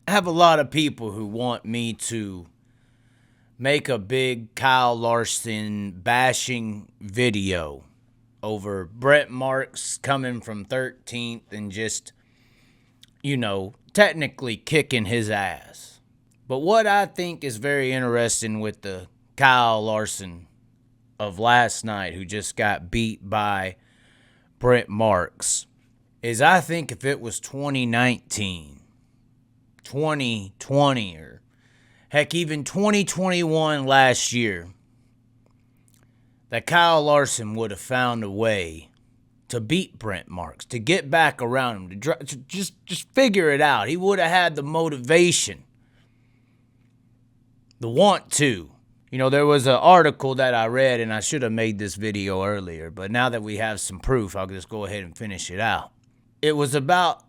I have a lot of people who want me to make a big Kyle Larson bashing video over Brent Marks coming from 13th and just, technically kicking his ass. But what I think is very interesting with the Kyle Larson of last night, who just got beat by Brent Marks, is I think if it was 2019, 2020, or heck, even 2021 last year, that Kyle Larson would have found a way to beat Brent Marks, to get back around him, to just figure it out. He would have had the motivation, the want to. There was an article that I read, and I should have made this video earlier, but now that we have some proof, I'll just go ahead and finish it out. It was about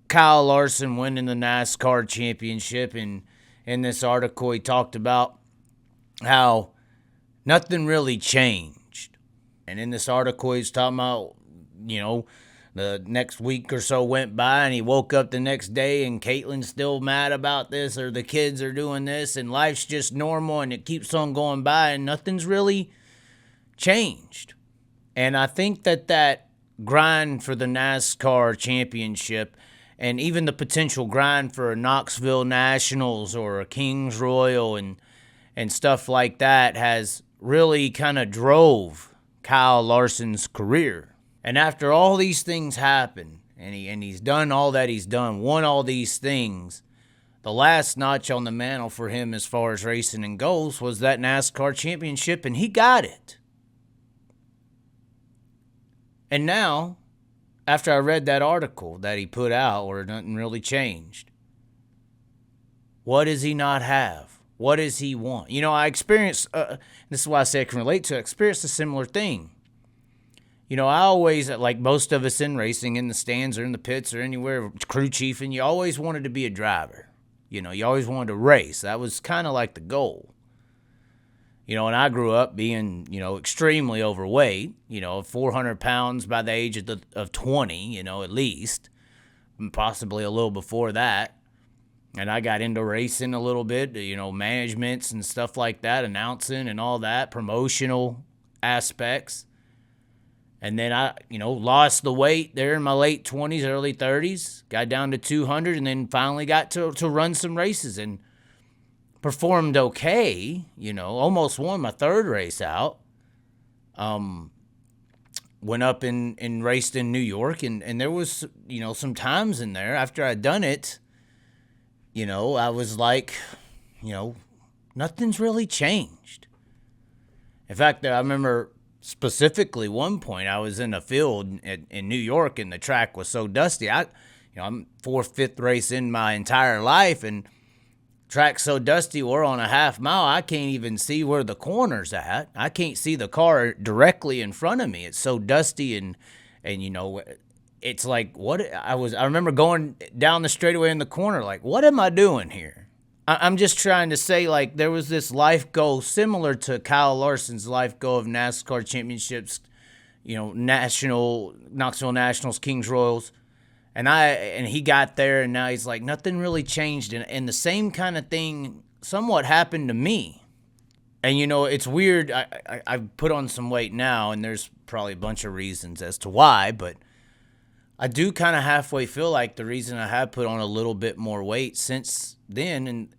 Kyle Larson winning the NASCAR championship, and in this article, he talked about how nothing really changed. And in this article, he's talking about, the next week or so went by, and he woke up the next day, and Caitlin's still mad about this, or the kids are doing this, and life's just normal, and it keeps on going by, and nothing's really changed. And I think that grind for the NASCAR championship, and even the potential grind for a Knoxville Nationals or a Kings Royal and stuff like that, has really kind of drove Kyle Larson's career. And after all these things happen, and he's done all that he's done, won all these things, the last notch on the mantle for him as far as racing and goes was that NASCAR championship, and he got it. And now, after I read that article that he put out where nothing really changed, what does he not have? What does he want? I experienced, this is why I say I can relate to it, I experienced a similar thing. I always, like most of us in racing, in the stands or in the pits or anywhere, crew chiefing, you always wanted to be a driver. You always wanted to race. That was kind of like the goal. And I grew up being, extremely overweight, 400 pounds by the age of 20, at least, and possibly a little before that. And I got into racing a little bit, managements and stuff like that, announcing and all that, promotional aspects. And then I, lost the weight there in my late 20s, early 30s, got down to 200, and then finally got to run some races and performed okay, almost won my third race out. Went up and raced in New York, and there was, some times in there after I'd done it, I was like, nothing's really changed. In fact, I remember specifically one point I was in a field in New York, and the track was so dusty. I'm 4th, 5th race in my entire life, and track's so dusty, we're on a half mile, I can't even see where the corner's at. I can't see the car directly in front of me. It's so dusty, and it's like, I remember going down the straightaway in the corner, like, what am I doing here? I'm just trying to say, like, there was this life goal similar to Kyle Larson's life goal of NASCAR championships, Knoxville Nationals, Kings Royals. And he got there, and now he's like, nothing really changed. And the same kind of thing somewhat happened to me. And, it's weird. I've put on some weight now, and there's probably a bunch of reasons as to why, but I do kind of halfway feel like the reason I have put on a little bit more weight since then,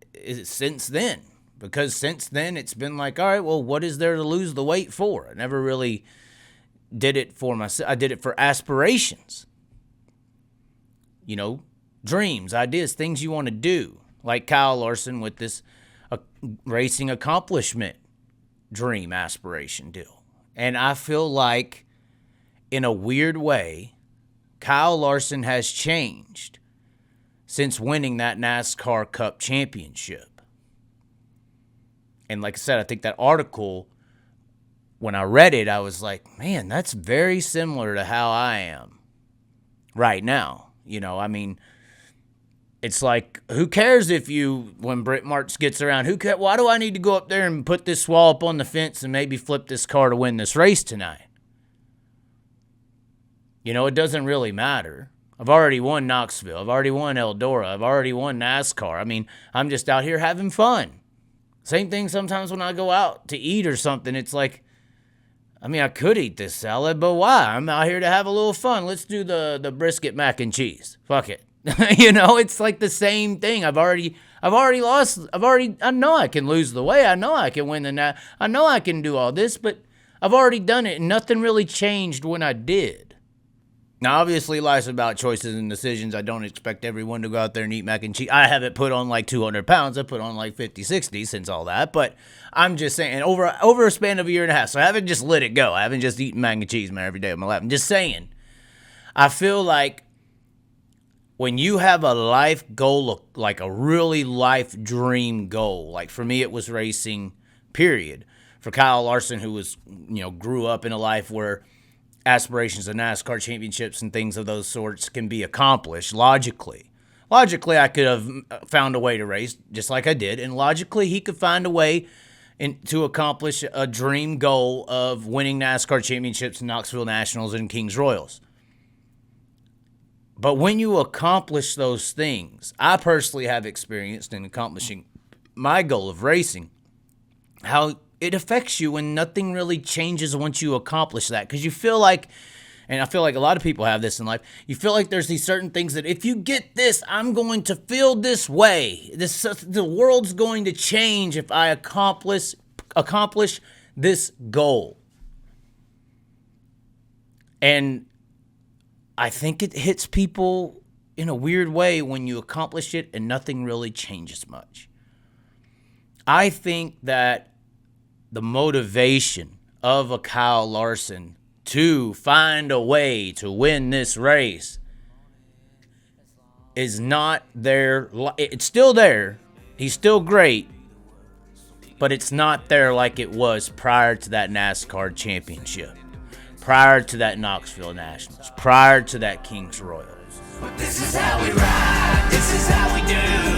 because since then it's been like, all right, well, what is there to lose the weight for? I never really did it for myself. I did it for aspirations. Dreams, ideas, things you want to do. Like Kyle Larson with this racing accomplishment dream aspiration deal. And I feel like, in a weird way, Kyle Larson has changed since winning that NASCAR Cup championship. And like I said, I think that article, when I read it, I was like, man, that's very similar to how I am right now. It's like, who cares when Brent Marks gets around, why do I need to go up there and put this wall up on the fence and maybe flip this car to win this race tonight? It doesn't really matter. I've already won Knoxville. I've already won Eldora. I've already won NASCAR. I mean, I'm just out here having fun. Same thing sometimes when I go out to eat or something. It's like, I mean, I could eat this salad, but why? I'm out here to have a little fun. Let's do the brisket mac and cheese. Fuck it. You know, it's like the same thing. I've already lost. I know I can lose the weight. I know I can win I know I can do all this, but I've already done it and nothing really changed when I did. Now, obviously, life's about choices and decisions. I don't expect everyone to go out there and eat mac and cheese. I haven't put on like 200 pounds. I put on like 50, 60 since all that. But I'm just saying, over a span of a year and a half. So I haven't just let it go. I haven't just eaten mac and cheese, man, every day of my life. I'm just saying, I feel like when you have a life goal, like a really life dream goal, like for me, it was racing, period. For Kyle Larson, who was, grew up in a life where aspirations of NASCAR championships and things of those sorts can be accomplished logically. Logically, I could have found a way to race just like I did, and logically, he could find a way to accomplish a dream goal of winning NASCAR championships, Knoxville Nationals, and Kings Royals. But when you accomplish those things, I personally have experienced in accomplishing my goal of racing, how it affects you when nothing really changes once you accomplish that. Because you feel like, and I feel like a lot of people have this in life, you feel like there's these certain things that if you get this, I'm going to feel this way. The world's going to change if I accomplish this goal. And I think it hits people in a weird way when you accomplish it and nothing really changes much. I think that the motivation of a Kyle Larson to find a way to win this race is not there. It's still there. He's still great, but it's not there like it was prior to that NASCAR championship, prior to that Knoxville Nationals, prior to that Kings Royals. But this is how we ride, this is how we do.